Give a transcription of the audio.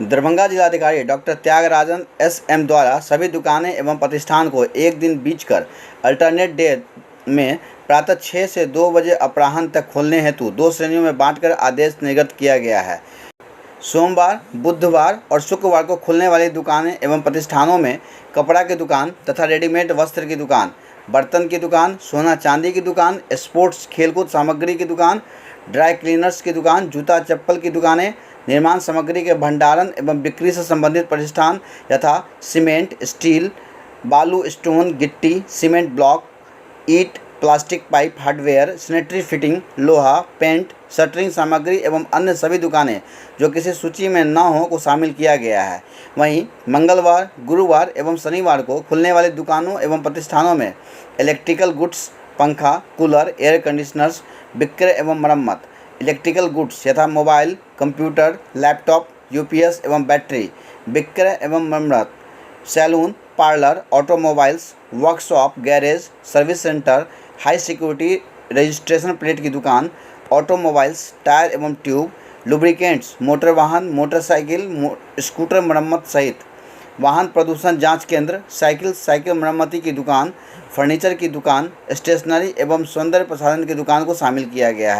दरभंगा जिलाधिकारी doctor Tyagarajan SM. द्वारा सभी दुकानें एवं प्रतिष्ठान को एक दिन बीच कर अल्टरनेट डे में प्रातः 6 से 2 बजे अपराह्न तक खोलने हेतु 2 श्रेणियों में बांटकर आदेश निर्गत किया गया है। सोमवार, बुधवार और शुक्रवार को खुलने वाली दुकानें एवं प्रतिष्ठानों में कपड़ा की दुकान तथा रेडीमेड वस्त्र की दुकान, बर्तन की दुकान, सोना चांदी की दुकान, स्पोर्ट्स खेलकूद सामग्री की दुकान, ड्राई क्लीनर्स की दुकान, जूता चप्पल की दुकानें, निर्माण सामग्री के भंडारण एवं बिक्री से संबंधित प्रतिष्ठान यथा सीमेंट, स्टील, बालू, स्टोन, गिट्टी, सीमेंट ब्लॉक, ईंट, plastic pipe, hardware, sanitary fitting, लोहा, पेंट, शटरिंग सामग्री एवं अन्य सभी दुकानें जो किसी सूची में न हो को शामिल किया गया है। वहीं मंगलवार, गुरुवार एवं शनिवार को खुलने वाली दुकानों एवं प्रतिष्ठानों में इलेक्ट्रिकल गुड्स, पंखा, कूलर, एयर कंडीशनर्स, विक्रय एवं मरम्मत, इलेक्ट्रिकल गुड्स यथा मोबाइल, कंप्यूटर, लैपटॉप, यूपीएस एवं बैटरी, विक्रय एवं मरम्मत, salon, parlour, automobiles, workshop, garage, service centre, high security registration plate की दुकान, ऑटोमोबाइल्स, टायर एवं ट्यूब, लुब्रिकेंट्स, मोटर वाहन, मोटरसाइकिल, स्कूटर मरम्मत सहित वाहन प्रदूषण जांच केंद्र, साइकिल मरम्मती की दुकान, फर्नीचर की दुकान, स्टेशनरी एवं सौंदर्य प्रसाधन की दुकान को शामिल किया गया है।